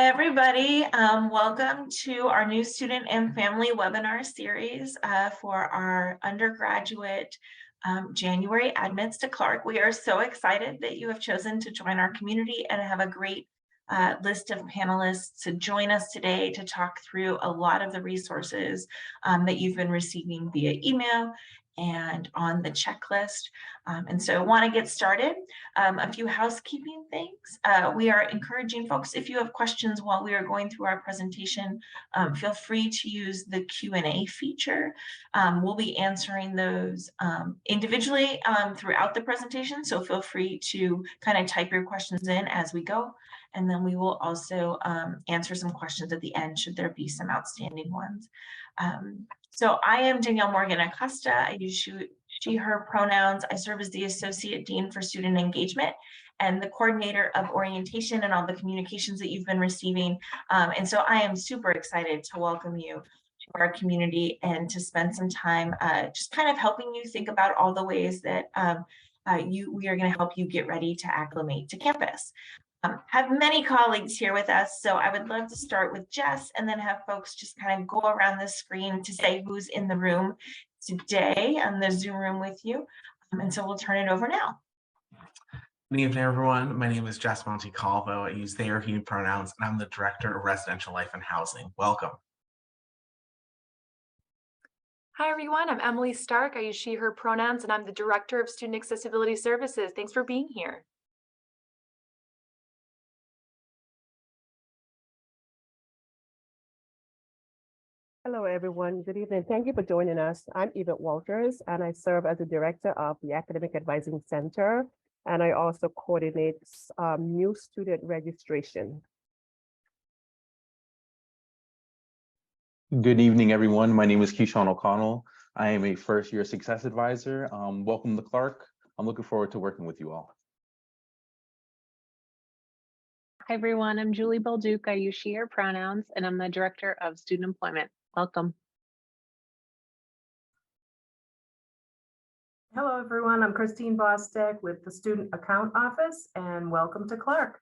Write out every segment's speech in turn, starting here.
Everybody, welcome to our new student and family webinar series for our undergraduate January admits to Clark. We are so excited that you have chosen to join our community and have a great list of panelists to join us today to talk through a lot of the resources that you've been receiving via email and on the checklist. And so I want to get started. A few housekeeping things. We are encouraging folks, if you have questions while we are going through our presentation, feel free to use the Q&A feature. We'll be answering those individually throughout the presentation, so feel free to kind of type your questions in as we go. And then we will also answer some questions at the end, should there be some outstanding ones. So I am Danielle Morgan Acosta. I use she, her pronouns. I serve as the Associate Dean for Student Engagement and the coordinator of orientation and all the communications that you've been receiving. And so I am super excited to welcome you to our community and to spend some time just kind of helping you think about all the ways that we are going to help you get ready to acclimate to campus. Have many colleagues here with us, so I would love to start with Jess and then have folks just kind of go around the screen to say who's in the room today on the Zoom room with you. And so we'll turn it over now. Good evening, everyone. My name is Jess Montecalvo. I use they, or he pronouns, and I'm the Director of Residential Life and Housing. Welcome. Hi, everyone. I'm Emily Stark. I use she, her pronouns, and I'm the Director of Student Accessibility Services. Thanks for being here. Hello, everyone. Good evening. Thank you for joining us. I'm Yvette Walters, and I serve as the Director of the Academic Advising Center, and I also coordinate new student registration. Good evening, everyone. My name is Keyshawn O'Connell. I am a first-year success advisor. Welcome to Clark. I'm looking forward to working with you all. Hi, everyone. I'm Julie Belduke. I use she, her pronouns, and I'm the Director of Student Employment. Welcome. Hello, everyone. I'm Christine Bostek with the Student Account Office, and welcome to Clark.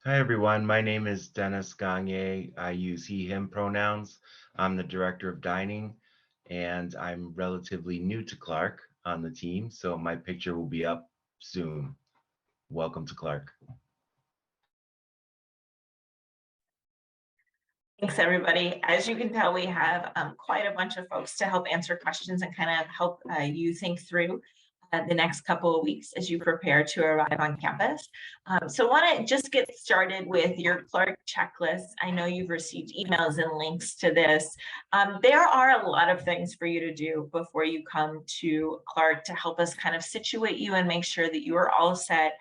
Hi, everyone. My name is Dennis Gagne. I use he, him pronouns. I'm the Director of Dining, and I'm relatively new to Clark on the team, so my picture will be up soon. Welcome to Clark. Thanks, everybody. As you can tell, we have quite a bunch of folks to help answer questions and kind of help you think through the next couple of weeks as you prepare to arrive on campus. So I want to just get started with your Clark checklist. I know you've received emails and links to this. There are a lot of things for you to do before you come to Clark to help us kind of situate you and make sure that you are all set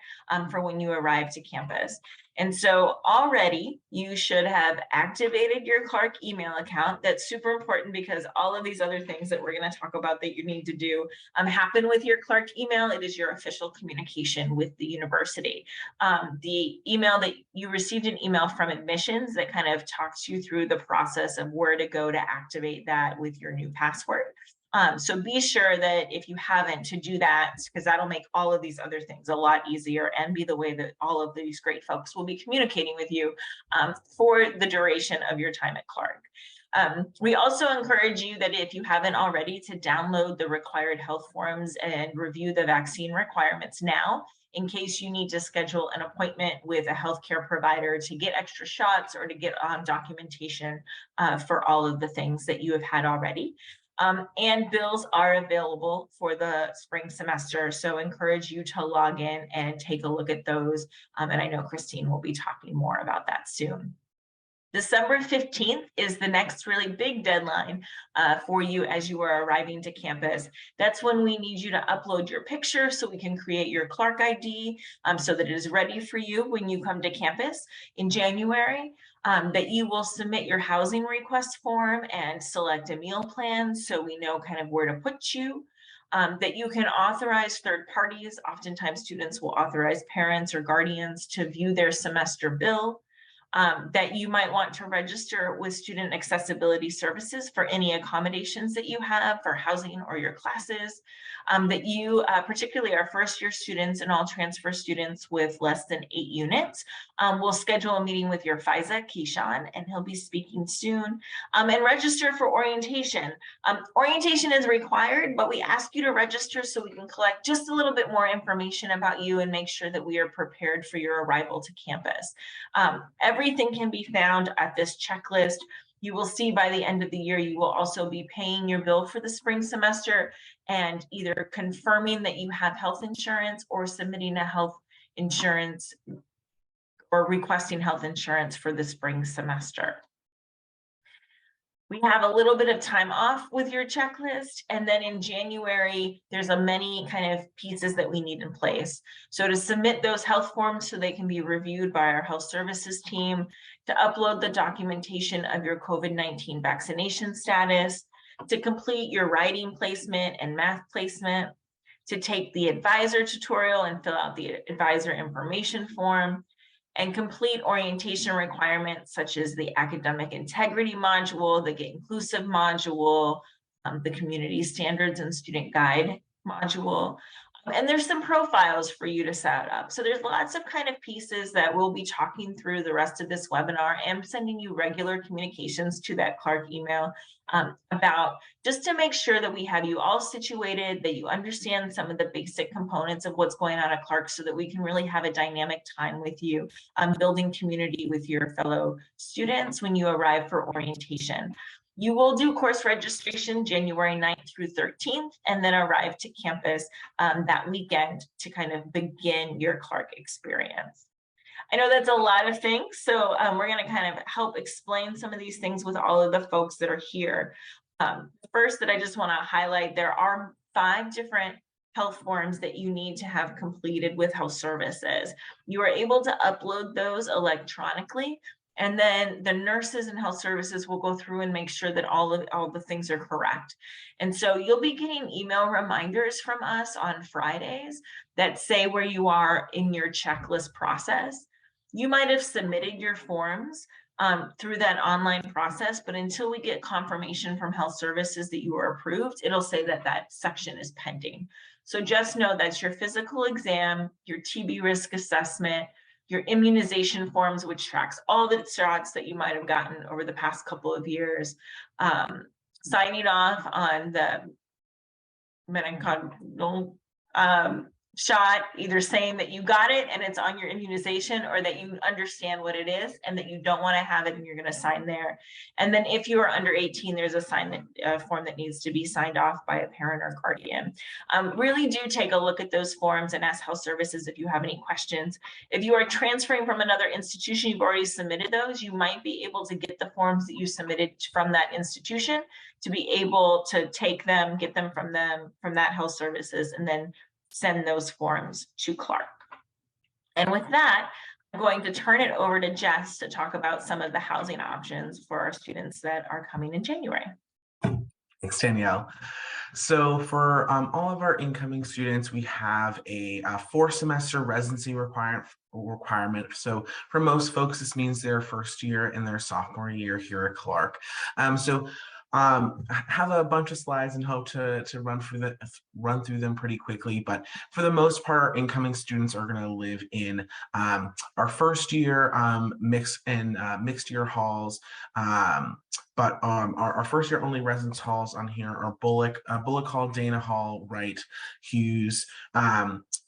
for when you arrive to campus. And so already you should have activated your Clark email account. That's super important because all of these other things that we're going to talk about that you need to do happen with your Clark email. It is your official communication with the university. The email that you received an email from admissions that kind of talks you through the process of where to go to activate that with your new password. So be sure that if you haven't, to do that, because that'll make all of these other things a lot easier and be the way that all of these great folks will be communicating with you for the duration of your time at Clark. We also encourage you that if you haven't already, to download the required health forms and review the vaccine requirements now, in case you need to schedule an appointment with a healthcare provider to get extra shots or to get documentation for all of the things that you have had already. And bills are available for the spring semester, so encourage you to log in and take a look at those. And I know Christine will be talking more about that soon. December 15th is the next really big deadline for you as you are arriving to campus. That's when we need you to upload your picture so we can create your Clark ID so that it is ready for you when you come to campus in January. That you will submit your housing request form and select a meal plan so we know kind of where to put you. That you can authorize third parties. Oftentimes students will authorize parents or guardians to view their semester bill. that you might want to register with Student Accessibility Services for any accommodations that you have for housing or your classes, that you, particularly our first year students and all transfer students with less than 8 units, will schedule a meeting with your FISA, Keyshawn, and he'll be speaking soon, and register for orientation. Orientation is required, but we ask you to register so we can collect just a little bit more information about you and make sure that we are prepared for your arrival to campus. Everything can be found at this checklist. You will see by the end of the year, you will also be paying your bill for the spring semester and either confirming that you have health insurance or submitting a health insurance or requesting health insurance for the spring semester. We have a little bit of time off with your checklist, and then in January, there's a many kind of pieces that we need in place. So to submit those health forms so they can be reviewed by our health services team, to upload the documentation of your COVID-19 vaccination status, to complete your writing placement and math placement, to take the advisor tutorial and fill out the advisor information form, and complete orientation requirements such as the academic integrity module, the Get Inclusive module, the community standards and student guide module. And there's some profiles for you to set up. So there's lots of kind of pieces that we'll be talking through the rest of this webinar and sending you regular communications to that Clark email about, just to make sure that we have you all situated, that you understand some of the basic components of what's going on at Clark so that we can really have a dynamic time with you, building community with your fellow students when you arrive for orientation. You will do course registration January 9th through 13th, and then arrive to campus that weekend to kind of begin your Clark experience. I know that's a lot of things, so we're going to kind of help explain some of these things with all of the folks that are here. First, that I just want to highlight, there are 5 different health forms that you need to have completed with health services. You are able to upload those electronically, and then the nurses and health services will go through and make sure that all the things are correct. And so you'll be getting email reminders from us on Fridays that say where you are in your checklist process. You might have submitted your forms through that online process, but until we get confirmation from health services that you are approved, it'll say that that section is pending. So just know that's your physical exam, your TB risk assessment, your immunization forms, which tracks all the shots that you might have gotten over the past couple of years, signing off on the meningococcal shot, either saying that you got it and it's on your immunization, or that you understand what it is and that you don't want to have it and you're going to sign there. And then if you are under 18, there's a form that needs to be signed off by a parent or guardian. Really do take a look at those forms and ask health services if you have any questions. If you are transferring from another institution, you've already submitted those, you might be able to get the forms that you submitted from that institution to be able to take them, get them from that health services, and then send those forms to Clark. And with that, I'm going to turn it over to Jess to talk about some of the housing options for our students that are coming in January. Thanks, Danielle. So for all of our incoming students, we have a 4-semester residency requirement. So for most folks, this means their first year and their sophomore year here at Clark. Have a bunch of slides and hope to run through them pretty quickly. But for the most part, incoming students are going to live in our first year mixed year halls. But our first year only residence halls on here are Bullock Hall, Dana Hall, Wright, Hughes.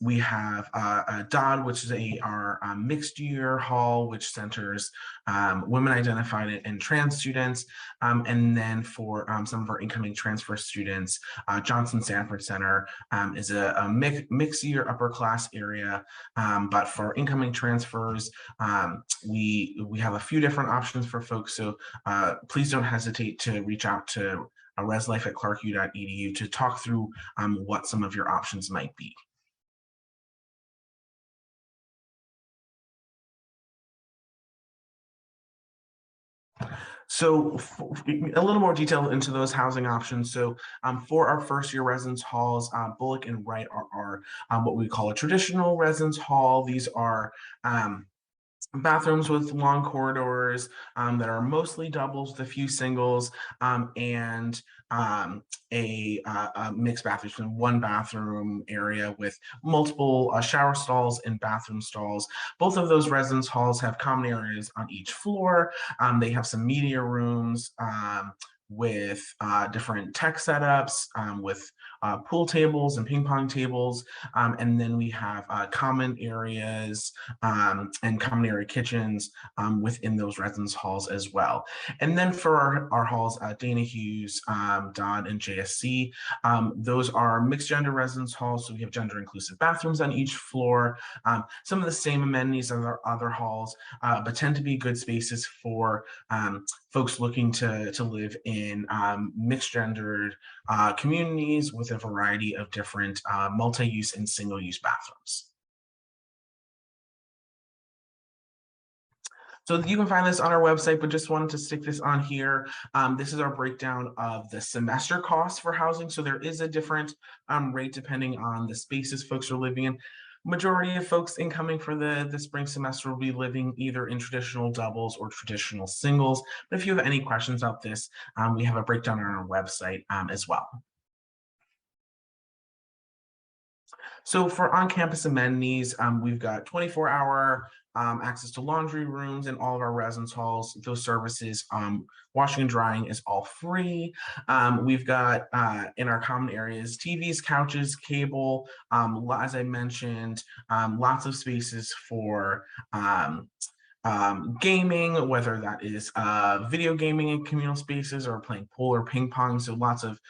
We have Dodd, which is our mixed year hall, which centers women identified and trans students. And then for some of our incoming transfer students, Johnson Sanford Center is a mixed year upper class area. But for incoming transfers, we have a few different options for folks. So please don't hesitate to reach out to reslife@clarku.edu to talk through what some of your options might be. So a little more detail into those housing options. So for our first year residence halls, Bullock and Wright are what we call a traditional residence hall. These are bathrooms with long corridors that are mostly doubles with a few singles, and a mixed bathroom, one bathroom area with multiple shower stalls and bathroom stalls. Both of those residence halls have common areas on each floor. They have some media rooms with different tech setups, with pool tables and ping pong tables. And then we have common areas and common area kitchens within those residence halls as well. And then for our halls, Dana Hughes, Dodd, and JSC, those are mixed gender residence halls. So we have gender inclusive bathrooms on each floor. Some of the same amenities as our other halls, but tend to be good spaces for folks looking to live in mixed gendered communities with a variety of different multi-use and single-use bathrooms. So you can find this on our website, but just wanted to stick this on here. This is our breakdown of the semester costs for housing. So there is a different rate depending on the spaces folks are living in. Majority of folks incoming for the spring semester will be living either in traditional doubles or traditional singles. But if you have any questions about this, we have a breakdown on our website as well. So for on-campus amenities, we've got 24-hour access to laundry rooms in all of our residence halls. Those services, washing and drying is all free. We've got in our common areas, TVs, couches, cable, as I mentioned, lots of spaces for gaming, whether that is video gaming in communal spaces or playing pool or ping pong. So lots of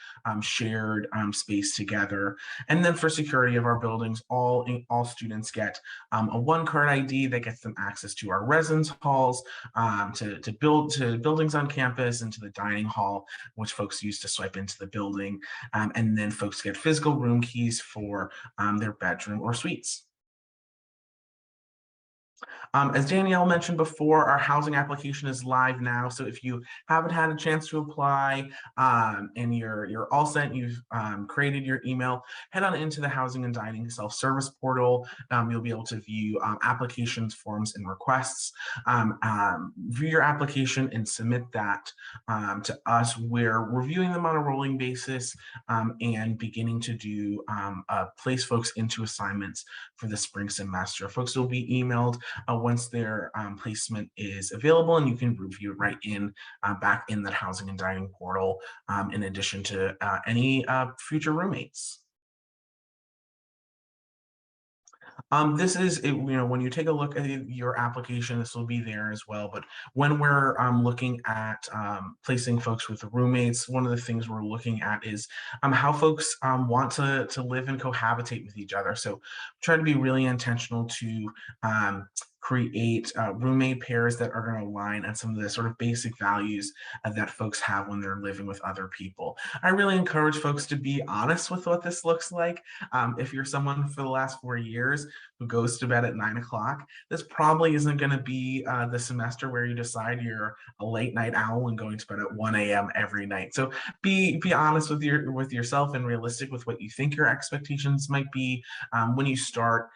shared space together. And then for security of our buildings, all students get a one-card ID that gets them access to our residence halls, to buildings on campus, and to the dining hall, which folks use to swipe into the building. And then folks get physical room keys for their bedroom or suites. As Danielle mentioned before, our housing application is live now. So if you haven't had a chance to apply and you're all set, you've created your email, head on into the Housing and Dining self-service portal. You'll be able to view applications, forms, and requests. View your application and submit that to us. We're reviewing them on a rolling basis and beginning to do place folks into assignments for the spring semester. Folks will be emailed once their placement is available, and you can review it right in back in that Housing and Dining portal, in addition to any future roommates. This is, when you take a look at your application, this will be there as well. But when we're looking at placing folks with roommates, one of the things we're looking at is how folks want to live and cohabitate with each other. So try to be really intentional to create roommate pairs that are going to align on some of the sort of basic values that folks have when they're living with other people. I really encourage folks to be honest with what this looks like. If you're someone for the last 4 years who goes to bed at 9 o'clock, this probably isn't going to be the semester where you decide you're a late night owl and going to bed at 1 a.m. every night. So be honest with yourself and realistic with what you think your expectations might be. When you start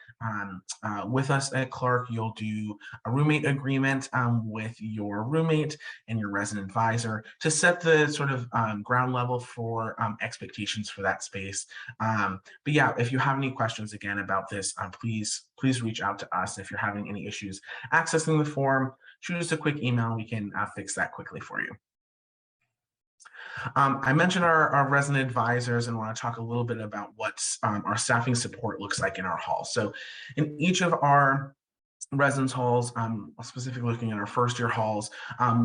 with us at Clark, you'll do a roommate agreement with your roommate and your resident advisor to set the sort of ground level for expectations for that space. But yeah, if you have any questions again about this, please reach out to us. If you're having any issues accessing the form, shoot us a quick email. We can fix that quickly for you. I mentioned our resident advisors and want to talk a little bit about what our staffing support looks like in our hall. So in each of our residence halls, specifically looking at our first year halls,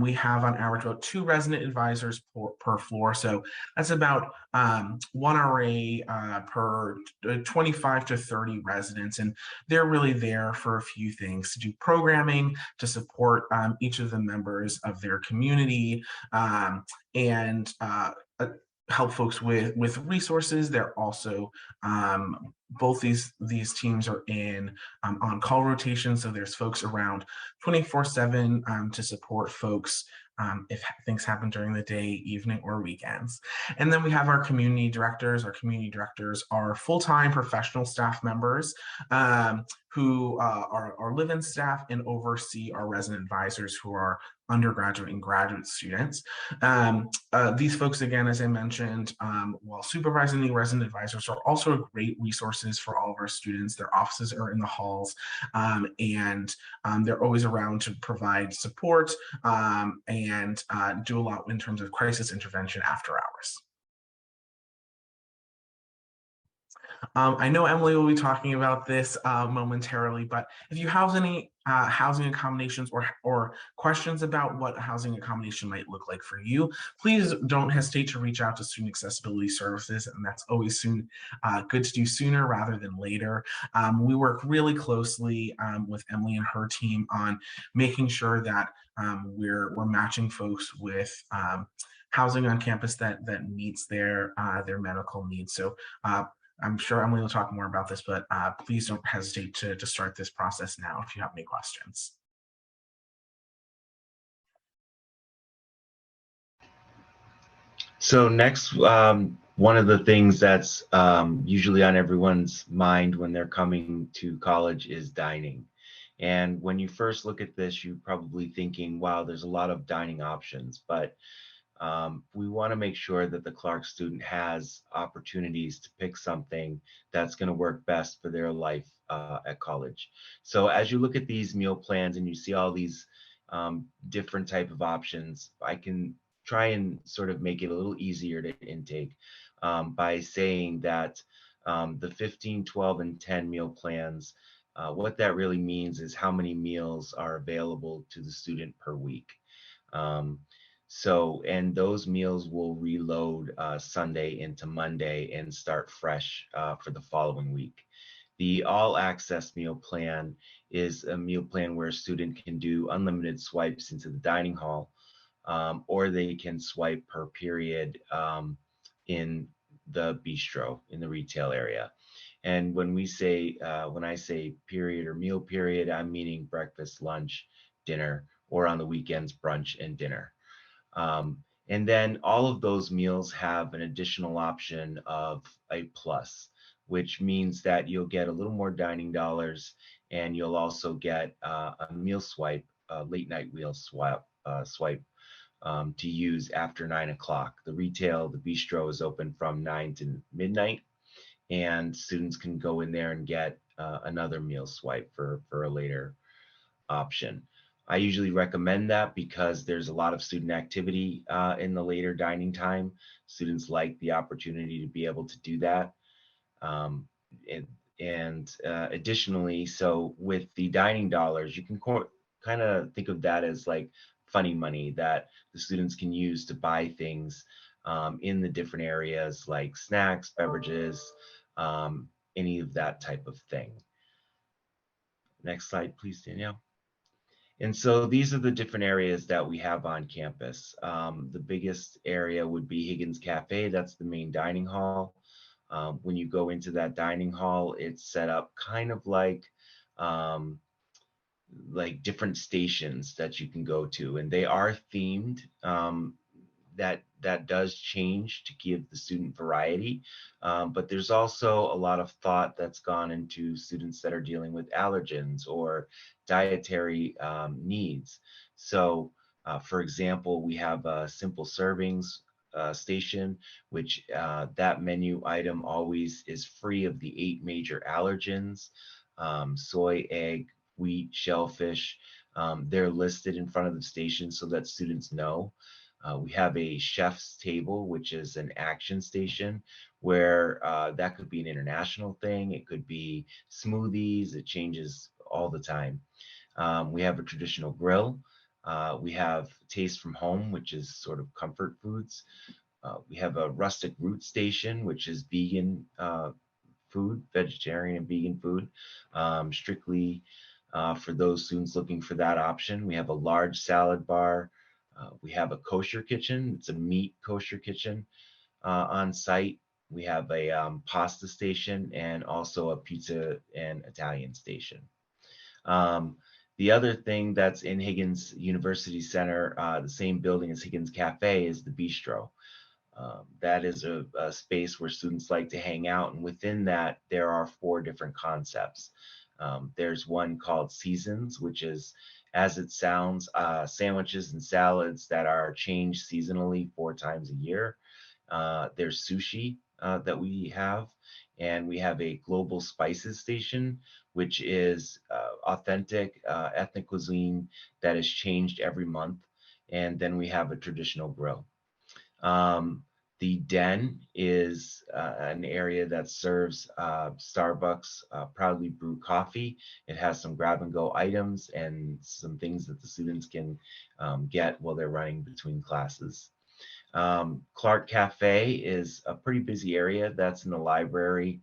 we have on average about 2 resident advisors per floor. So that's about 1 RA per 25 to 30 residents. And they're really there for a few things: to do programming, to support each of the members of their community, and help folks with resources. They're also both these teams are in on-call rotation, so there's folks around 24/7 to support folks if things happen during the day, evening, or weekends. And then we have our community directors. Our community directors are full-time professional staff members who are live-in staff and oversee our resident advisors who are undergraduate and graduate students. These folks, again, as I mentioned, while supervising the resident advisors, are also great resources for all of our students. Their offices are in the halls, and they're always around to provide support and do a lot in terms of crisis intervention after hours. I know Emily will be talking about this momentarily, but if you have any housing accommodations or questions about what housing accommodation might look like for you, please don't hesitate to reach out to Student Accessibility Services, and that's always good to do sooner rather than later. We work really closely with Emily and her team on making sure that we're matching folks with housing on campus that meets their medical needs. So I'm sure Emily will talk more about this, but please don't hesitate to start this process now if you have any questions. So next, one of the things that's usually on everyone's mind when they're coming to college is dining. And when you first look at this, you're probably thinking, wow, there's a lot of dining options, but we want to make sure that the Clark student has opportunities to pick something that's going to work best for their life at college. So as you look at these meal plans and you see all these different type of options, I can try and sort of make it a little easier to intake by saying that the 15, 12, and 10 meal plans, what that really means is how many meals are available to the student per week. And those meals will reload Sunday into Monday and start fresh for the following week. The all access meal plan is a meal plan where a student can do unlimited swipes into the dining hall, or they can swipe per period in the bistro in the retail area. And when I say period or meal period, I'm meaning breakfast, lunch, dinner, or on the weekends, brunch and dinner. And then all of those meals have an additional option of a plus, which means that you'll get a little more dining dollars, and you'll also get a meal swipe, a late night meal swipe to use after 9 o'clock. The bistro is open from 9 to midnight, and students can go in there and get another meal swipe for a later option. I usually recommend that because there's a lot of student activity in the later dining time. Students like the opportunity to be able to do that. Additionally, so with the dining dollars, you can kind of think of that as like funny money that the students can use to buy things in the different areas like snacks, beverages, any of that type of thing. Next slide, please, Danielle. And so these are the different areas that we have on campus. The biggest area would be Higgins Cafe. That's the main dining hall. When you go into that dining hall, it's set up kind of like different stations that you can go to, and they are themed. That does change to give the student variety, but there's also a lot of thought that's gone into students that are dealing with allergens or dietary needs. So for example, we have a simple servings station, which that menu item always is free of the 8 major allergens: soy, egg, wheat, shellfish. They're listed in front of the station so that students know. We have a chef's table, which is an action station where that could be an international thing. It could be smoothies. It changes all the time. We have a traditional grill. We have Taste from Home, which is sort of comfort foods. We have a rustic root station, which is vegan food, vegetarian and vegan food, strictly for those students looking for that option. We have a large salad bar. We have a kosher kitchen. It's a meat kosher kitchen on site. We have a pasta station and also a pizza and Italian station. The other thing that's in Higgins University Center, the same building as Higgins Cafe, is the Bistro. That is a space where students like to hang out, and within that, there are 4 different concepts. There's one called Seasons, which is, as it sounds, sandwiches and salads that are changed seasonally 4 times a year. There's sushi that we have, and we have a global spices station, which is authentic ethnic cuisine that is changed every month. And then we have a traditional grill. The Den is an area that serves Starbucks proudly brewed coffee. It has some grab and go items and some things that the students can get while they're running between classes. Clark Cafe is a pretty busy area. That's in the library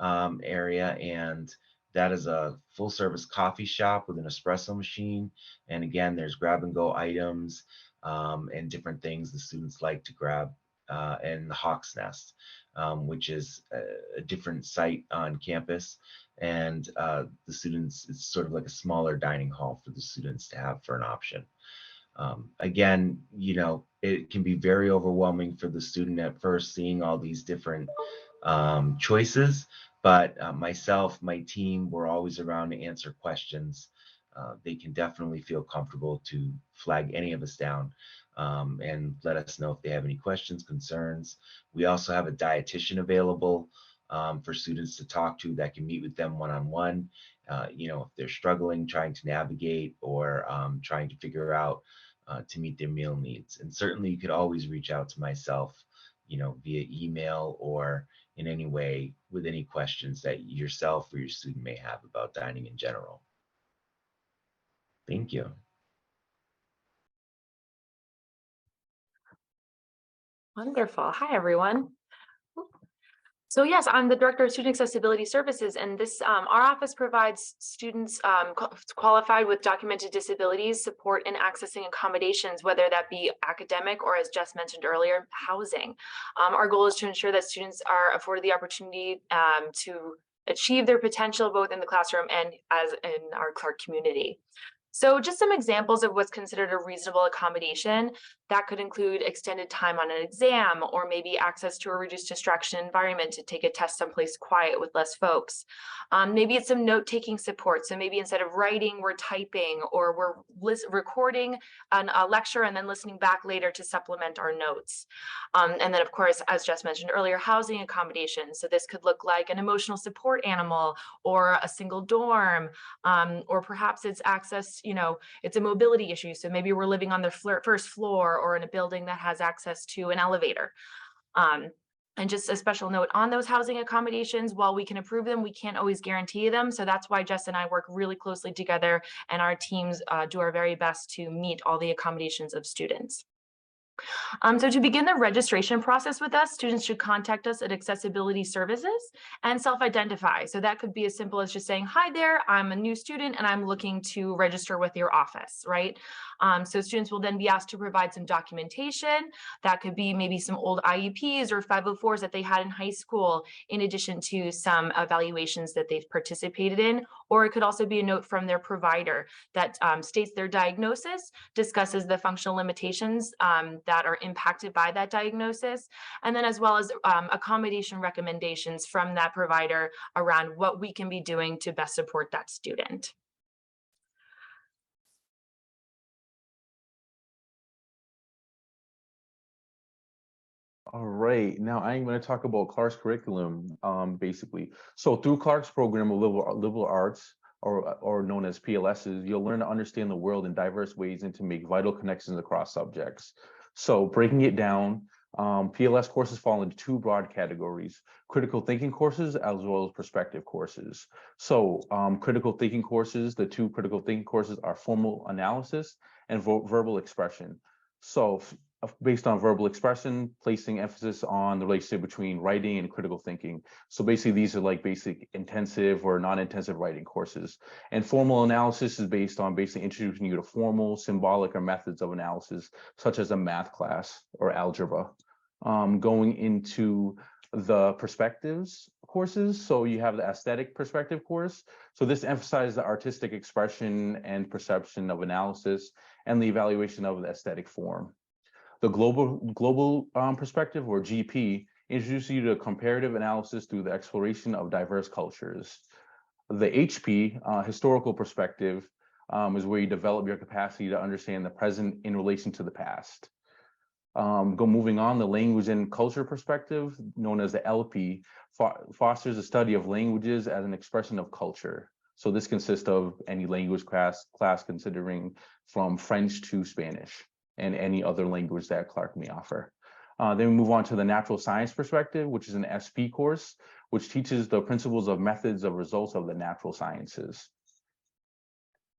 area, and that is a full service coffee shop with an espresso machine. And again, there's grab and go items and different things the students like to grab. And the Hawk's Nest, which is a different site on campus. And the students, it's sort of like a smaller dining hall for the students to have for an option. Again, you know, it can be very overwhelming for the student at first seeing all these different choices, but myself, my team, we're always around to answer questions. They can definitely feel comfortable to flag any of us down and let us know if they have any questions, concerns. We also have a dietitian available for students to talk to that can meet with them one-on-one. You know, if they're struggling, trying to navigate or trying to figure out to meet their meal needs. And certainly you could always reach out to myself, you know, via email or in any way with any questions that yourself or your student may have about dining in general. Thank you. Wonderful. Hi, everyone. So yes, I'm the Director of Student Accessibility Services, and this our office provides students qualified with documented disabilities support in accessing accommodations, whether that be academic or, as Jess mentioned earlier, housing. Our goal is to ensure that students are afforded the opportunity to achieve their potential both in the classroom and as in our Clark community. So just some examples of what's considered a reasonable accommodation. That could include extended time on an exam, or maybe access to a reduced distraction environment to take a test someplace quiet with less folks. Maybe it's some note-taking support. So maybe instead of writing, we're typing, or we're recording a lecture and then listening back later to supplement our notes. And then of course, as Jess mentioned earlier, housing accommodations. So this could look like an emotional support animal or a single dorm, or perhaps it's access, you know, it's a mobility issue. So maybe we're living on the first floor or in a building that has access to an elevator. And just a special note on those housing accommodations, while we can approve them, we can't always guarantee them. So that's why Jess and I work really closely together, and our teams do our very best to meet all the accommodations of students. So to begin the registration process with us, students should contact us at Accessibility Services and self-identify. So that could be as simple as just saying, hi there, I'm a new student and I'm looking to register with your office, right? So students will then be asked to provide some documentation. That could be maybe some old IEPs or 504s that they had in high school, in addition to some evaluations that they've participated in. Or it could also be a note from their provider that states their diagnosis, discusses the functional limitations that are impacted by that diagnosis, and then as well as accommodation recommendations from that provider around what we can be doing to best support that student. All right, now I'm going to talk about Clark's curriculum, basically. So through Clark's program of liberal arts, or known as PLSs, you'll learn to understand the world in diverse ways and to make vital connections across subjects. So breaking it down, PLS courses fall into 2 broad categories: critical thinking courses as well as perspective courses. So critical thinking courses, the 2 critical thinking courses are formal analysis and verbal expression. So based on verbal expression, placing emphasis on the relationship between writing and critical thinking. So basically these are like basic intensive or non-intensive writing courses. And formal analysis is based on basically introducing you to formal, symbolic, or methods of analysis, such as a math class or algebra. Going into the perspectives, courses. So you have the aesthetic perspective course. So this emphasizes the artistic expression and perception of analysis and the evaluation of the aesthetic form. The global perspective, or GP, introduces you to comparative analysis through the exploration of diverse cultures. The HP, historical perspective, is where you develop your capacity to understand the present in relation to the past. Moving on, the language and culture perspective, known as the LP, fosters the study of languages as an expression of culture. So this consists of any language class considering from French to Spanish and any other language that Clark may offer. Then we move on to the natural science perspective, which is an SP course, which teaches the principles of methods of results of the natural sciences.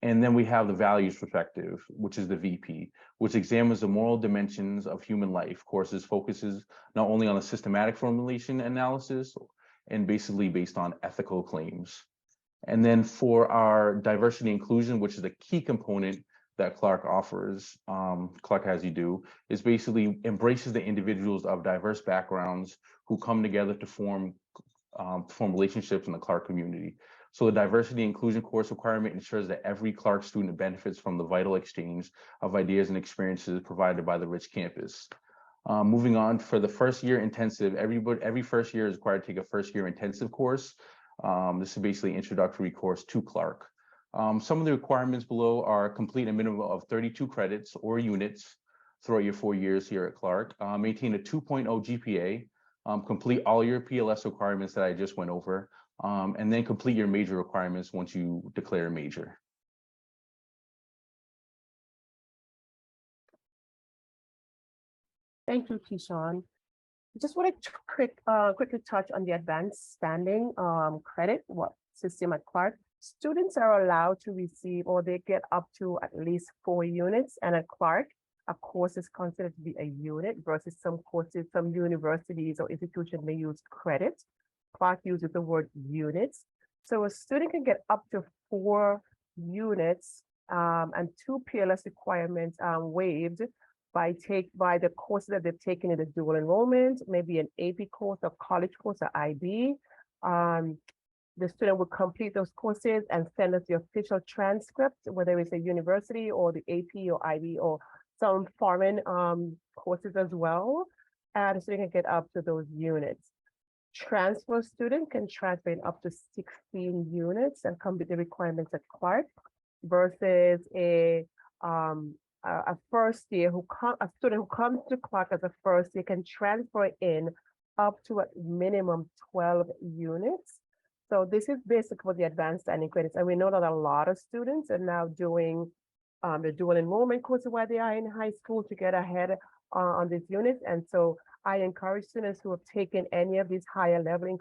And then we have the values perspective, which is the VP, which examines the moral dimensions of human life. Courses focuses not only on the systematic formulation analysis and basically based on ethical claims. And then for our diversity inclusion, which is a key component that Clark offers, Clark As You Do, is basically embraces the individuals of diverse backgrounds who come together to form relationships in the Clark community. So the diversity inclusion course requirement ensures that every Clark student benefits from the vital exchange of ideas and experiences provided by the rich campus. Moving on, for the first year intensive, every first year is required to take a first year intensive course. This is basically an introductory course to Clark. Some of the requirements below are complete a minimum of 32 credits or units throughout your 4 years here at Clark, maintain a 2.0 GPA, complete all your PLS requirements that I just went over, and then complete your major requirements once you declare a major. Thank you, Keyshawn. Just want to quickly touch on the advanced standing credit system at Clark. Students are allowed to receive, or they get up to at least 4 units, and at Clark, a course is considered to be a unit versus some courses, some universities or institutions may use credit. Clark uses the word units. So a student can get up to 4 units and 2 PLS requirements waived by the courses that they've taken in the dual enrollment, maybe an AP course or college course or IB. The student will complete those courses and send us the official transcript, whether it's a university or the AP or IB or some foreign courses as well. And the student can get up to those units. Transfer student can transfer in up to 16 units and complete the requirements at Clark versus a first year a student who comes to Clark as a first year can transfer in up to a minimum 12 units. So this is basic for the advanced standing credits. And we know that a lot of students are now doing the dual enrollment course while they are in high school to get ahead on these units. And so I encourage students who have taken any of these higher level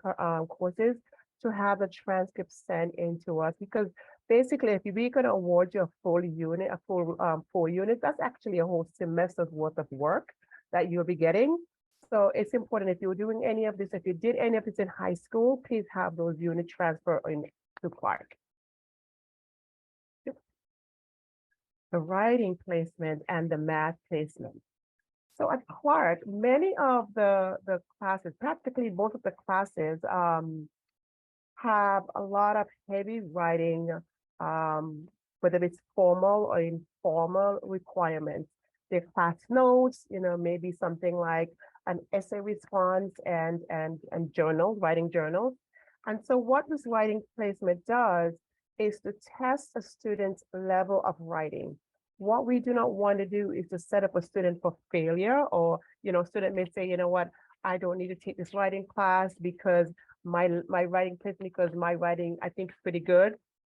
courses to have the transcript sent in to us, because basically if we're going to award you a full unit, a full 4 units, that's actually a whole semester's worth of work that you'll be getting. So it's important, if you're doing any of this, if you did any of this in high school, please have those units transfer in to Clark. The writing placement and the math placement. So at Clark, many of the classes, practically most of the classes, have a lot of heavy writing, whether it's formal or informal requirements. Their class notes, maybe something like an essay response and journals, writing journals. And so what this writing placement does is to test a student's level of writing. What we do not want to do is to set up a student for failure, or, student may say, you know what, I don't need to take this writing class because my writing placement, because my writing, I think, is pretty good.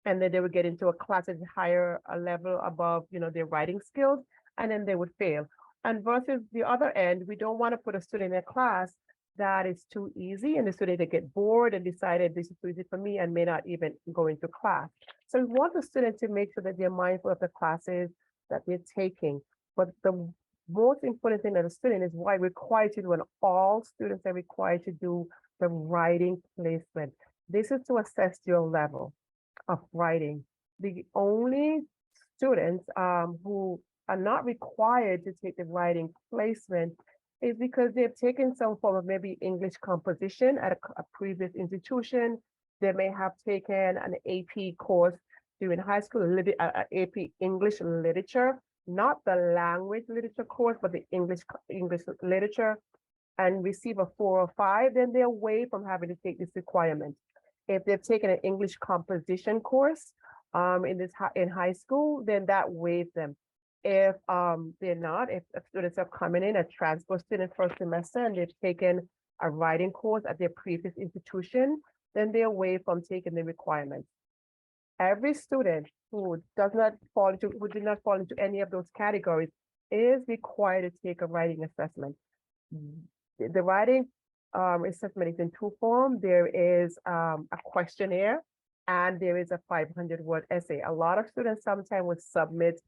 And then they would get into a class that's higher a level above, their writing skills, and then they would fail. And versus the other end, we don't want to put a student in a class that is too easy, and the student, they get bored and decided this is too easy for me and may not even go into class. So we want the student to make sure that they're mindful of the classes that they're taking. But the most important thing that a student is required to do, and all students are required to do, the writing placement. This is to assess your level of writing. The only students who are not required to take the writing placement is because they've taken some form of maybe English composition at a previous institution. They may have taken an AP course during high school, AP English literature, not the language literature course, but the English literature, and receive a 4 or 5, then they're away from having to take this requirement. If they've taken an English composition course in high school, then that waives them. If they're not, if students are coming in a transfer student first semester and they've taken a writing course at their previous institution, then they're away from taking the requirements. Every student who did not fall into any of those categories is required to take a writing assessment. The writing assessment is in 2 forms. There is a questionnaire and there is a 500-word essay. A lot of students sometimes would submit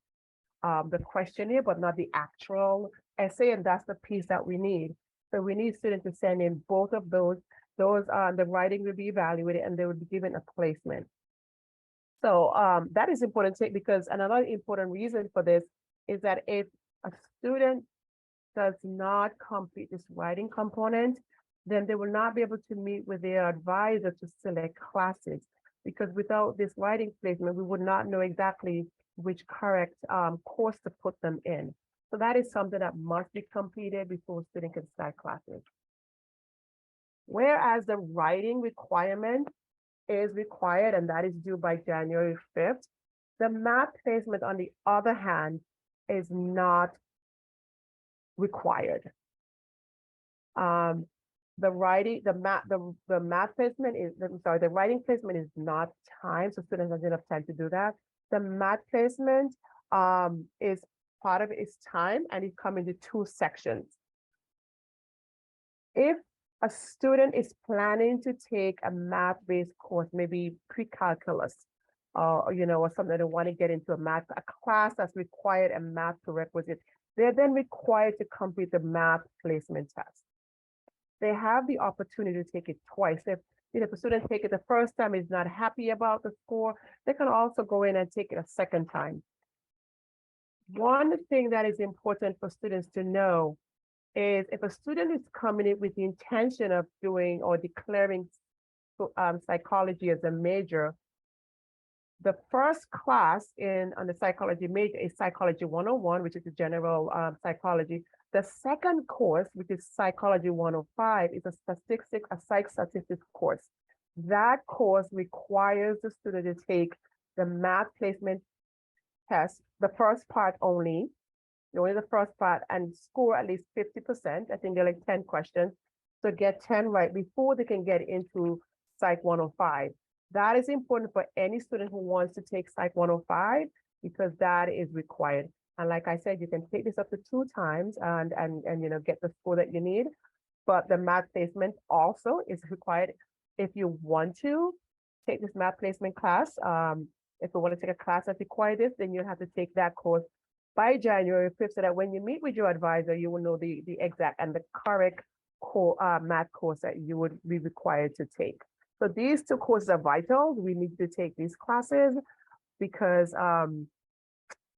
the questionnaire, but not the actual essay, and that's the piece that we need. So we need students to send in both of those. The writing will be evaluated and they will be given a placement. So that is important to take, because another important reason for this is that if a student does not complete this writing component, then they will not be able to meet with their advisor to select classes, because without this writing placement, we would not know exactly which correct course to put them in. So that is something that must be completed before a student can start classes. Whereas the writing requirement is required, and that is due by January 5th, the math placement, on the other hand, is not required. The math placement is, the writing placement is not timed, so students have enough time to do that. The math placement is part of its time, and it comes into 2 sections. If a student is planning to take a math-based course, maybe pre-calculus, or something they want to get into a class that's required a math prerequisite, they're then required to complete the math placement test. They have the opportunity to take it twice. If a student take it the first time, is not happy about the score, they can also go in and take it a second time. One thing that is important for students to know is if a student is coming in with the intention of doing or declaring psychology as a major, the first class on the psychology major is Psychology 101, which is the general psychology. The second course, which is Psychology 105, is a psych statistics course. That course requires the student to take the math placement test, the first part only the first part, and score at least 50%. I think they're like 10 questions. So get 10 right before they can get into Psych 105. That is important for any student who wants to take Psych 105, because that is required. And like I said, you can take this up to 2 times and get the score that you need. But the math placement also is required if you want to take this math placement class. If you want to take a class that requires this, then you have to take that course by January 5th, so that when you meet with your advisor, you will know the exact and the correct math course that you would be required to take. So these 2 courses are vital. We need to take these classes because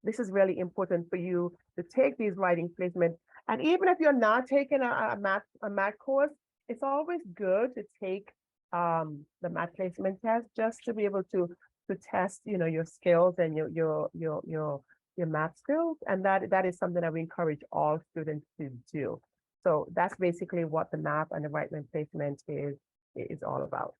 this is really important for you to take these writing placements. And even if you're not taking a math course, it's always good to take the math placement test, just to be able to test your skills and your math skills. And that is something that we encourage all students to do. So that's basically what the math and the writing placement is all about.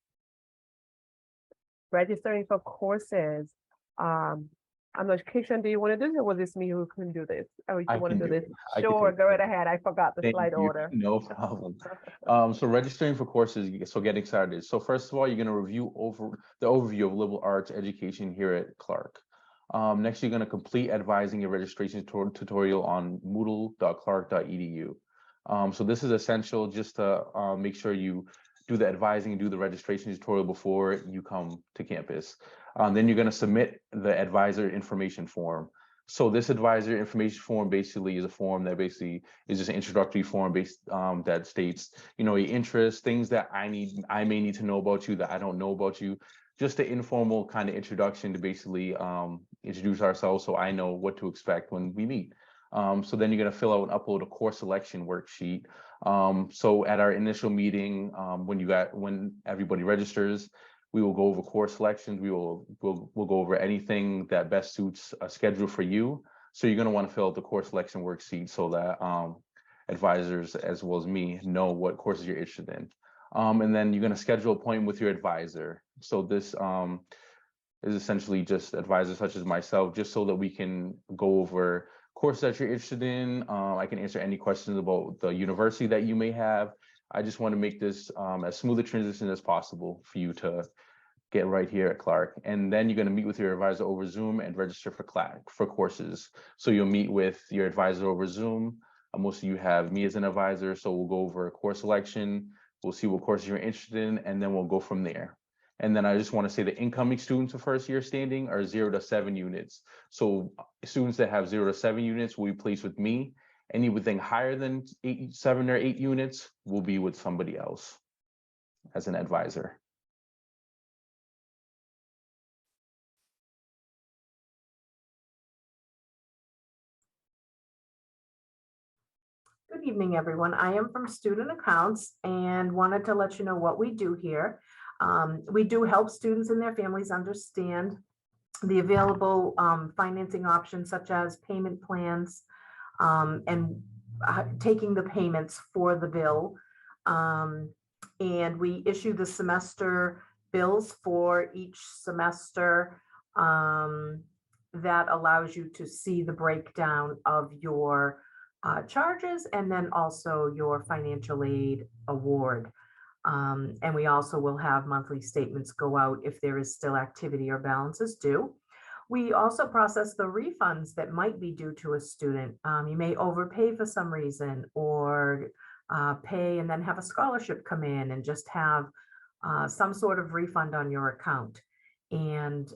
Registering for courses. I'm not sure, Keishan, do you want to do this, or was this me who can do this? Or you want to do this? Sure, go right ahead. I forgot the slide order. No problem. So registering for courses, so getting started. So first of all, you're going to review the overview of liberal arts education here at Clark. Next, you're going to complete advising your registration tutorial on moodle.clark.edu. So this is essential just to make sure you do the advising and do the registration tutorial before you come to campus. Then you're going to submit the advisor information form. So this advisor information form basically is a form that basically is just an introductory form based that states, your interests, things that I may need to know about you that I don't know about you. Just an informal kind of introduction to basically introduce ourselves, so I know what to expect when we meet. So then you're going to fill out and upload a course selection worksheet. So at our initial meeting, when everybody registers, we will go over course selections. We'll go over anything that best suits a schedule for you. So you're going to want to fill out the course selection worksheet so that advisors as well as me know what courses you're interested in. And then you're going to schedule an appointment with your advisor. So this is essentially just advisors such as myself, just so that we can go over courses that you're interested in. I can answer any questions about the university that you may have. I just want to make this as smooth a transition as possible for you to get right here at Clark. And then you're going to meet with your advisor over Zoom and register for courses. So you'll meet with your advisor over Zoom. Most of you have me as an advisor, so we'll go over course selection. We'll see what courses you're interested in, and then we'll go from there. And then I just want to say the incoming students of first year standing are 0 to 7 units. So students that have 0 to 7 units will be placed with me. Anything higher than 7 or 8 units will be with somebody else as an advisor. Good evening, everyone. I am from Student Accounts and wanted to let you know what we do here. We do help students and their families understand the available financing options such as payment plans and taking the payments for the bill. And we issue the semester bills for each semester that allows you to see the breakdown of your charges and then also your financial aid award. And we also will have monthly statements go out if there is still activity or balances due. We also process the refunds that might be due to a student. You may overpay for some reason or pay and then have a scholarship come in and just have some sort of refund on your account. And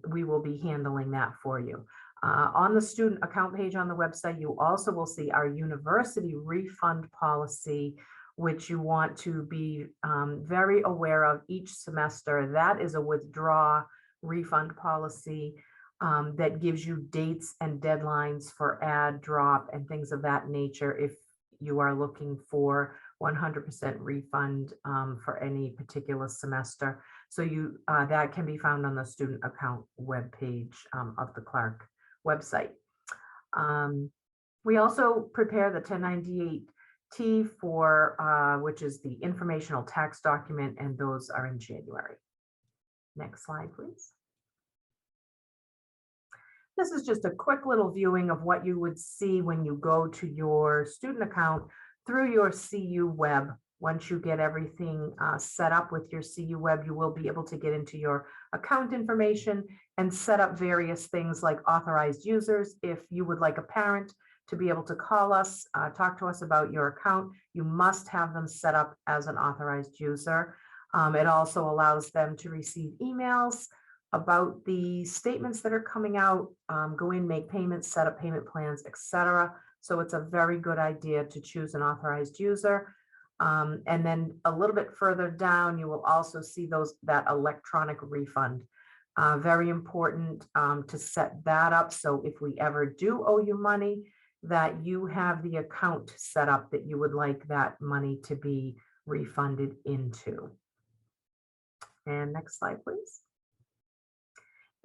we will be handling that for you. On the student account page on the website, you also will see our university refund policy, which you want to be very aware of each semester. That is a withdraw refund policy that gives you dates and deadlines for add, drop, and things of that nature if you are looking for 100% refund for any particular semester. So that can be found on the student account webpage of the Clark website. We also prepare the 1098-T for which is the informational tax document, and those are in January. Next slide, please. This is just a quick little viewing of what you would see when you go to your student account through your CU web. Once you get everything set up with your CU web, you will be able to get into your account information and set up various things like authorized users. If you would like a parent to be able to call us, talk to us about your account, you must have them set up as an authorized user. It also allows them to receive emails about the statements that are coming out, go in, make payments, set up payment plans, etc. So it's a very good idea to choose an authorized user. And then a little bit further down, you will also see that electronic refund. Very important to set that up. So if we ever do owe you money, that you have the account set up that you would like that money to be refunded into. And next slide, please.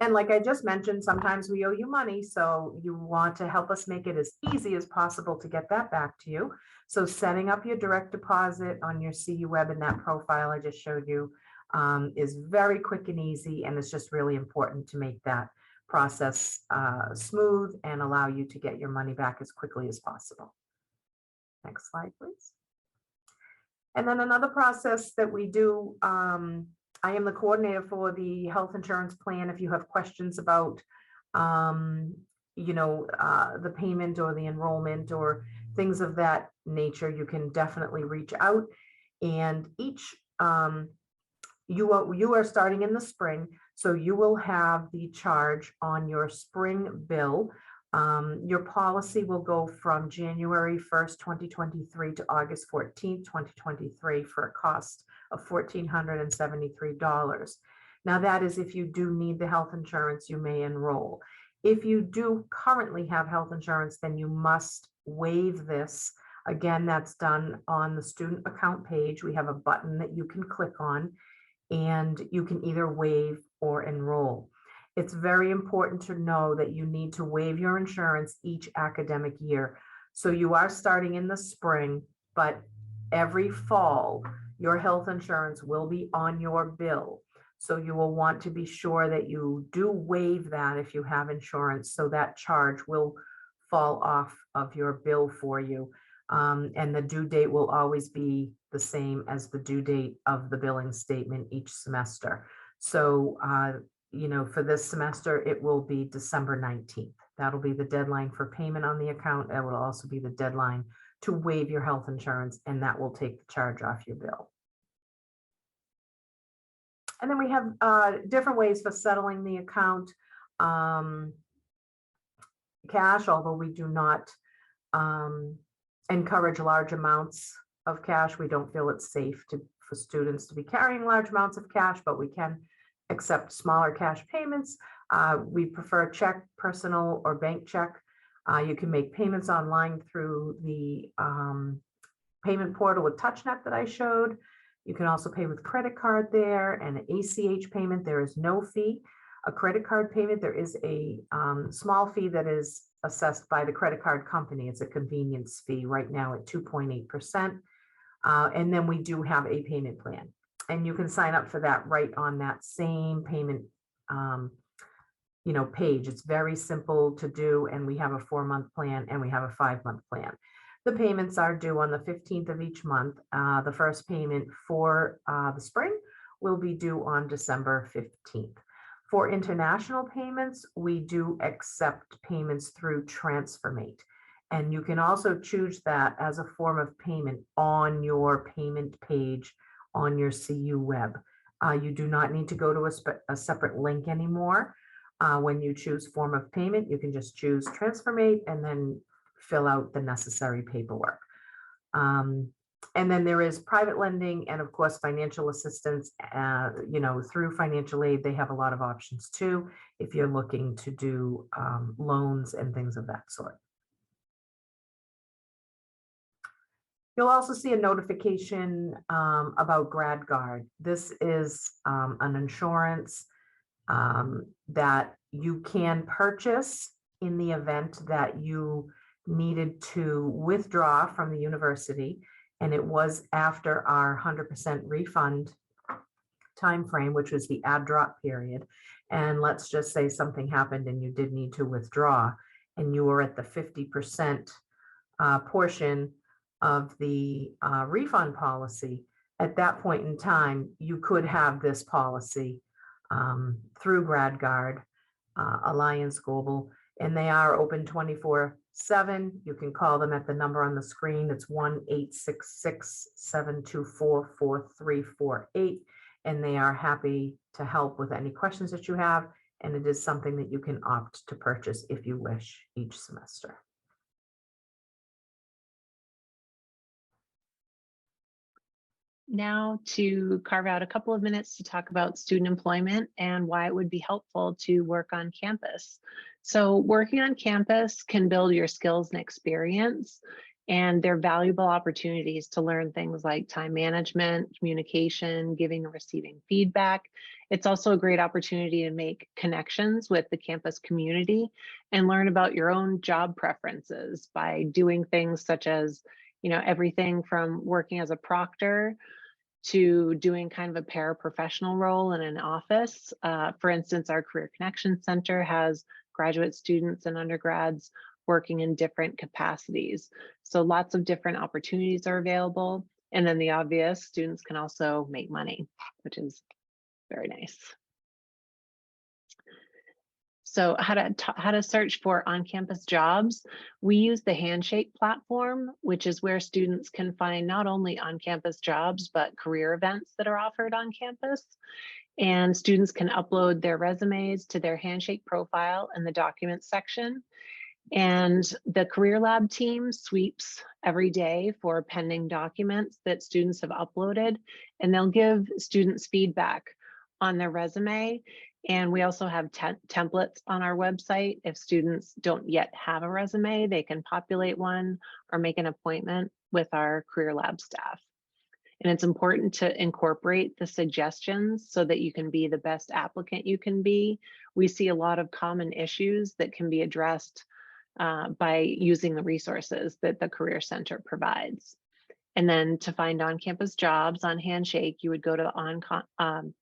And like I just mentioned, sometimes we owe you money, so you want to help us make it as easy as possible to get that back to you. So setting up your direct deposit on your CU web in that profile I just showed you is very quick and easy, and it's just really important to make that process smooth and allow you to get your money back as quickly as possible. Next slide, please. And then another process that we do, I am the coordinator for the health insurance plan. If you have questions about, the payment or the enrollment or things of that nature, you can definitely reach out. And each, you are starting in the spring, so you will have the charge on your spring bill. Your policy will go from January 1st, 2023 to August 14th, 2023 for a cost of $1,473. Now that is if you do need the health insurance, you may enroll. If you do currently have health insurance, then you must waive this. Again, that's done on the student account page. We have a button that you can click on, and you can either waive or enroll. It's very important to know that you need to waive your insurance each academic year. So you are starting in the spring, but every fall, your health insurance will be on your bill. So you will want to be sure that you do waive that if you have insurance, so that charge will fall off of your bill for you. And the due date will always be the same as the due date of the billing statement each semester. So, you know, for this semester, it will be December 19th. That'll be the deadline for payment on the account. That will also be the deadline to waive your health insurance, and that will take the charge off your bill. And then we have different ways for settling the account. Cash, although we do not encourage large amounts of cash. We don't feel it's safe for students to be carrying large amounts of cash, but we can accept smaller cash payments. We prefer check, personal, or bank check. You can make payments online through the payment portal with TouchNet that I showed. You can also pay with credit card there, and an ACH payment, there is no fee. A credit card payment, there is a small fee that is assessed by the credit card company. It's a convenience fee right now at 2.8%. And then we do have a payment plan, and you can sign up for that right on that same payment you know, page. It's very simple to do, and we have a 4-month plan and we have a 5-month plan. The payments are due on the 15th of each month. The first payment for the spring will be due on December 15th. For international payments, we do accept payments through TransferMate. And you can also choose that as a form of payment on your payment page on your CU web. You do not need to go to a separate link anymore. When you choose form of payment, you can just choose TransferMate and then fill out the necessary paperwork. And then there is private lending and, of course, financial assistance. You know, through financial aid, they have a lot of options too, if you're looking to do loans and things of that sort. You'll also see a notification about GradGuard. This is an insurance that you can purchase in the event that you needed to withdraw from the university, and it was after our 100% refund timeframe, which was the add drop period. And let's just say something happened and you did need to withdraw, and you were at the 50% portion of the refund policy. At that point in time, you could have this policy through GradGuard, Alliance Global, and they are open 24/7. You can call them at the number on the screen. It's 1-866-724-4348, and they are happy to help with any questions that you have. And it is something that you can opt to purchase if you wish each semester. Now to carve out a couple of minutes to talk about student employment and why it would be helpful to work on campus. So working on campus can build your skills and experience, and they're valuable opportunities to learn things like time management, communication, giving and receiving feedback. It's also a great opportunity to make connections with the campus community and learn about your own job preferences by doing things such as, you know, everything from working as a proctor to doing kind of a paraprofessional role in an office. For instance, our Career Connection Center has graduate students and undergrads working in different capacities. So lots of different opportunities are available. And then the obvious, students can also make money, which is very nice. So how to search for on-campus jobs. We use the Handshake platform, which is where students can find not only on-campus jobs, but career events that are offered on campus. And students can upload their resumes to their Handshake profile in the documents section. And the Career Lab team sweeps every day for pending documents that students have uploaded, and they'll give students feedback on their resume. And we also have templates on our website. If students don't yet have a resume, they can populate one or make an appointment with our Career Lab staff. And it's important to incorporate the suggestions so that you can be the best applicant you can be. We see a lot of common issues that can be addressed by using the resources that the Career Center provides. And then to find on-campus jobs on Handshake, you would go to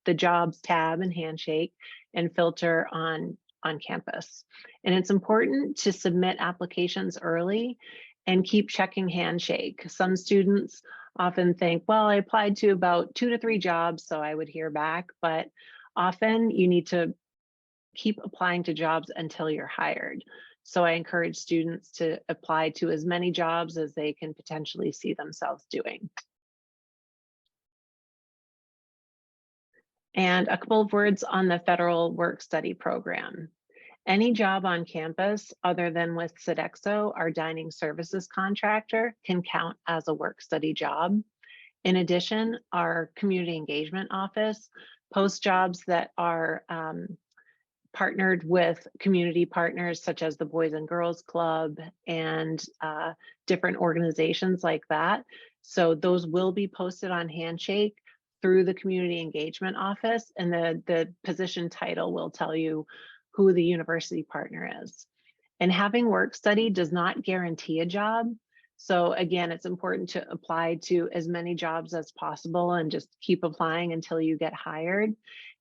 the jobs tab in Handshake and filter on campus. And it's important to submit applications early and keep checking Handshake. Some students often think, well, I applied to about 2 to 3 jobs, so I would hear back, but often you need to keep applying to jobs until you're hired. So I encourage students to apply to as many jobs as they can potentially see themselves doing. And a couple of words on the federal work-study program. Any job on campus other than with Sodexo, our dining services contractor, can count as a work-study job. In addition, our community engagement office posts jobs that are partnered with community partners such as the Boys and Girls Club and different organizations like that. So those will be posted on Handshake through the community engagement office, and the position title will tell you who the university partner is. And having work study does not guarantee a job. So again, it's important to apply to as many jobs as possible and just keep applying until you get hired.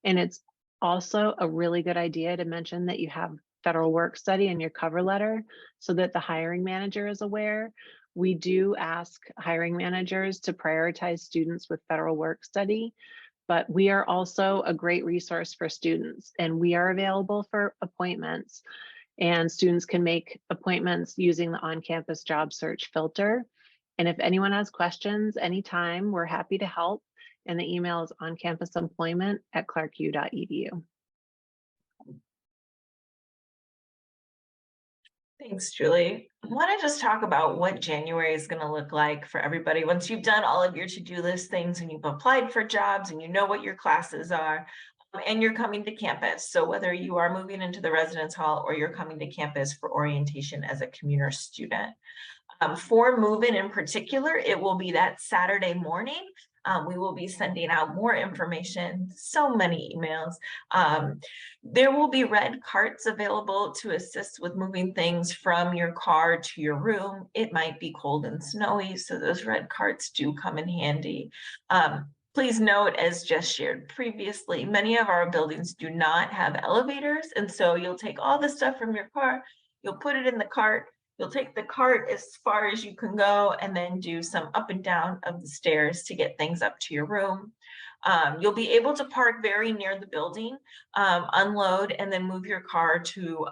And it's also a really good idea to mention that you have federal work study in your cover letter so that the hiring manager is aware. We do ask hiring managers to prioritize students with federal work study, but we are also a great resource for students, and we are available for appointments, and students can make appointments using the on-campus job search filter. And if anyone has questions anytime, we're happy to help. And the email is oncampisemployment@clarku.edu. Thanks, Julie. I want to just talk about what January is going to look like for everybody. Once you've done all of your to-do list things and you've applied for jobs and you know what your classes are, and you're coming to campus. So whether you are moving into the residence hall or you're coming to campus for orientation as a commuter student. For move-in in particular, it will be that Saturday morning. We will be sending out more information, so many emails. There will be red carts available to assist with moving things from your car to your room. It might be cold and snowy, so those red carts do come in handy. Please note, as just shared previously, many of our buildings do not have elevators, and so you'll take all the stuff from your car, you'll put it in the cart, you'll take the cart as far as you can go and then do some up and down of the stairs to get things up to your room. You'll be able to park very near the building, unload, and then move your car to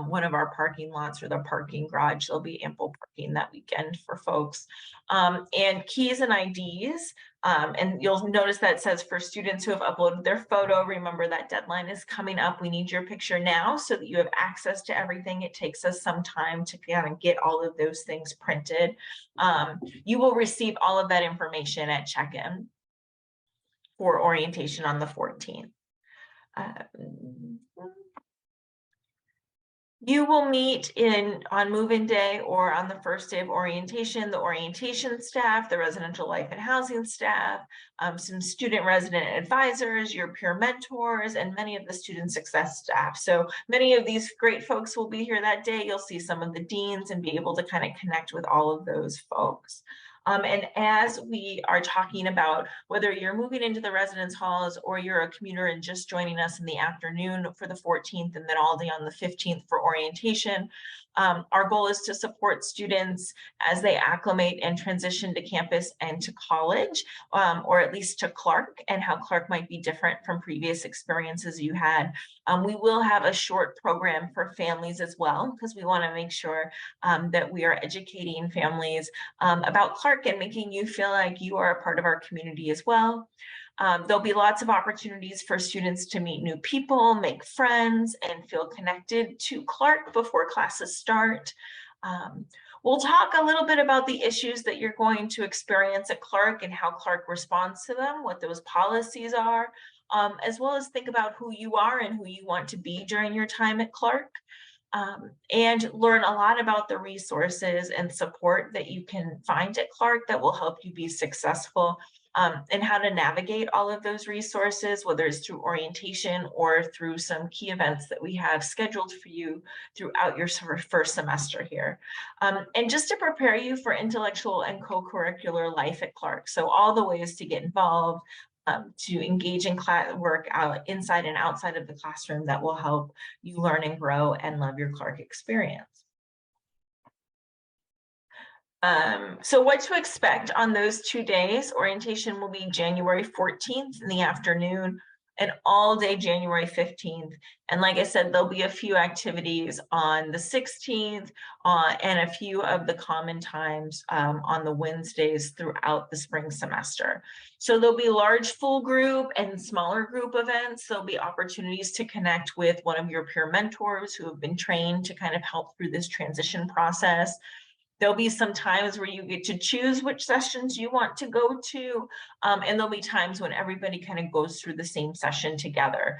one of our parking lots or the parking garage. There'll be ample parking that weekend for folks. And keys and IDs. And you'll notice that it says for students who have uploaded their photo, remember that deadline is coming up. We need your picture now so that you have access to everything. It takes us some time to kind of get all of those things printed. You will receive all of that information at check-in for orientation on the 14th. You will meet on move-in day or on the first day of orientation, the orientation staff, the residential life and housing staff, some student resident advisors, your peer mentors, and many of the student success staff. So many of these great folks will be here that day. You'll see some of the deans and be able to kind of connect with all of those folks. And as we are talking about whether you're moving into the residence halls or you're a commuter and just joining us in the afternoon for the 14th and then all day on the 15th for orientation, our goal is to support students as they acclimate and transition to campus and to college, or at least to Clark, and how Clark might be different from previous experiences you had. We will have a short program for families as well, because we want to make sure that we are educating families about Clark and making you feel like you are a part of our community as well. There'll be lots of opportunities for students to meet new people, make friends, and feel connected to Clark before classes start. We'll talk a little bit about the issues that you're going to experience at Clark and how Clark responds to them, what those policies are. as well as think about who you are and who you want to be during your time at Clark. And learn a lot about the resources and support that you can find at Clark that will help you be successful, and how to navigate all of those resources, whether it's through orientation or through some key events that we have scheduled for you throughout your first semester here. And just to prepare you for intellectual and co-curricular life at Clark. So all the ways to get involved, to engage in class work out inside and outside of the classroom that will help you learn and grow and love your Clark experience. So what to expect on those 2 days. Orientation will be January 14th in the afternoon and all day January 15th. And like I said, there'll be a few activities on the 16th and a few of the common times on the Wednesdays throughout the spring semester. So there'll be large full group and smaller group events. There'll be opportunities to connect with one of your peer mentors who have been trained to kind of help through this transition process. There'll be some times where you get to choose which sessions you want to go to, and there'll be times when everybody kind of goes through the same session together.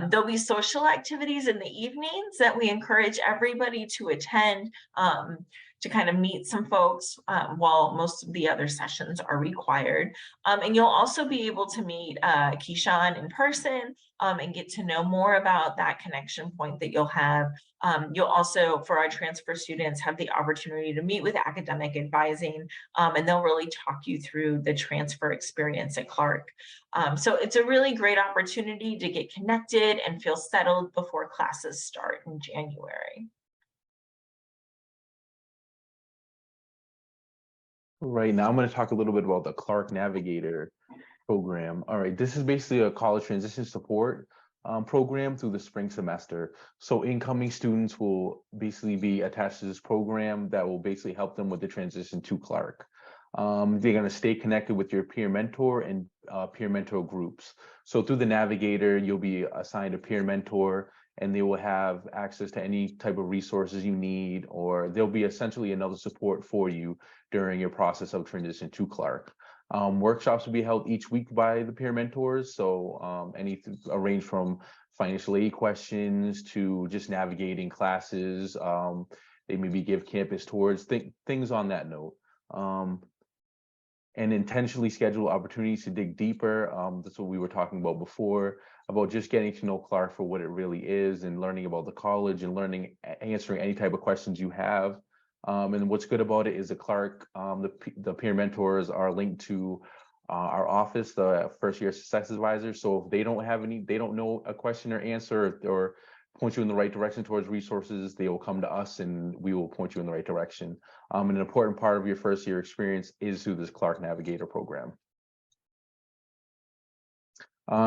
There'll be social activities in the evenings that we encourage everybody to attend, to kind of meet some folks while most of the other sessions are required. And you'll also be able to meet Keyshawn in person and get to know more about that connection point that you'll have. You'll also, for our transfer students, have the opportunity to meet with academic advising, and they'll really talk you through the transfer experience at Clark. So it's a really great opportunity to get connected and feel settled before classes start in January. Right now, I'm going to talk a little bit about the Clark Navigator program. All right, this is basically a college transition support program through the spring semester. So incoming students will basically be attached to this program that will basically help them with the transition to Clark. They're going to stay connected with your peer mentor and peer mentor groups. So through the Navigator, you'll be assigned a peer mentor, and they will have access to any type of resources you need, or there'll be essentially another support for you during your process of transition to Clark. Workshops will be held each week by the peer mentors. So anything arranged from financial aid questions to just navigating classes. They maybe give campus tours, things on that note. And intentionally schedule opportunities to dig deeper. That's what we were talking about before, about just getting to know Clark for what it really is and learning about the college and answering any type of questions you have. And what's good about it is the Clark, the peer mentors are linked to our office, the first year success advisor. So if they don't know a question or answer or point you in the right direction towards resources, they will come to us and we will point you in the right direction. And an important part of your first year experience is through this Clark Navigator program.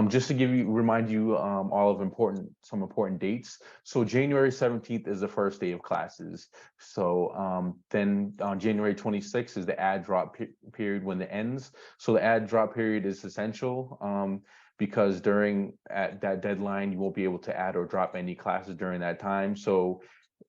Just to remind you all of some important dates. So January 17th is the first day of classes. So then on January 26th is the add drop period when it ends. So the add drop period is essential because at that deadline, you won't be able to add or drop any classes during that time. So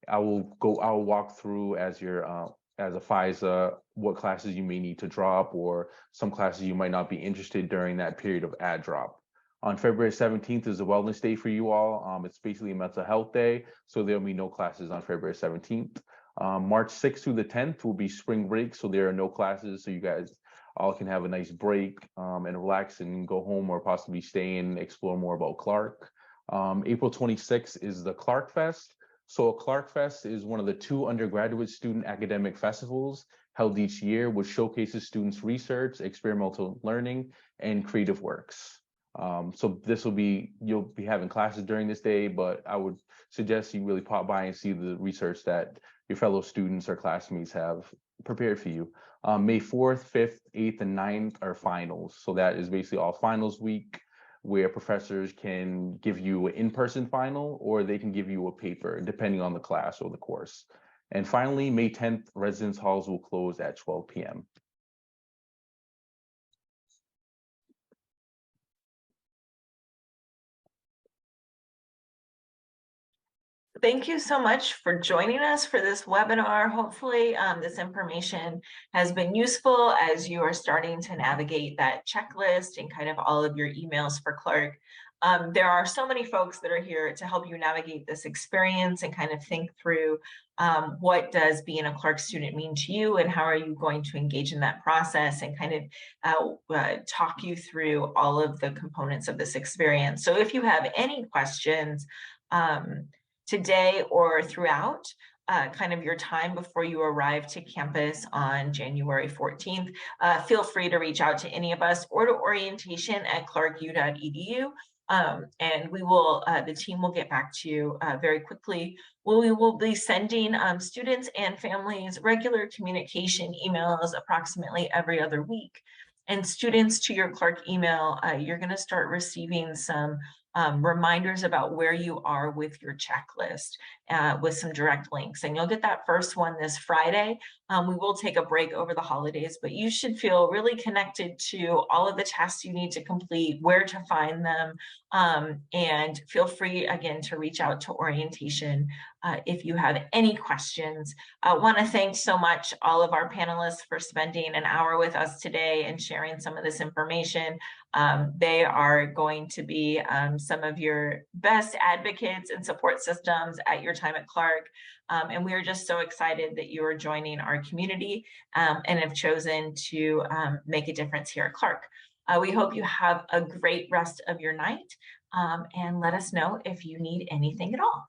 I'll walk through as a FISA, what classes you may need to drop, or some classes you might not be interested during that period of add drop. On February 17th is a wellness day for you all. It's basically a mental health day, so there'll be no classes on February 17th. March 6th through the 10th will be spring break, so there are no classes, so you guys all can have a nice break and relax and go home, or possibly stay and explore more about Clark. April 26th is the Clark Fest. So Clark Fest is one of the 2 undergraduate student academic festivals held each year, which showcases students' research, experimental learning, and creative works. So you'll be having classes during this day, but I would suggest you really pop by and see the research that your fellow students or classmates have prepared for you. May 4th, 5th, 8th, and 9th are finals. So that is basically all finals week, where professors can give you an in-person final, or they can give you a paper, depending on the class or the course. And finally, May 10th, residence halls will close at 12 p.m. Thank you so much for joining us for this webinar. Hopefully, this information has been useful as you are starting to navigate that checklist and kind of all of your emails for Clark. There are so many folks that are here to help you navigate this experience and kind of think through what does being a Clark student mean to you, and how are you going to engage in that process, and kind of talk you through all of the components of this experience. So if you have any questions, today or throughout kind of your time before you arrive to campus on January 14th, feel free to reach out to any of us or to orientation@clarku.edu. And we will, the team will get back to you very quickly. We will be sending students and families regular communication emails approximately every other week. And students, to your Clark email, you're going to start receiving some reminders about where you are with your checklist with some direct links. And you'll get that first one this Friday. We will take a break over the holidays, but you should feel really connected to all of the tasks you need to complete, where to find them, and feel free again to reach out to orientation if you have any questions. I want to thank so much all of our panelists for spending an hour with us today and sharing some of this information. They are going to be some of your best advocates and support systems at your time at Clark. And we are just so excited that you are joining our community and have chosen to make a difference here at Clark. We hope you have a great rest of your night, and let us know if you need anything at all.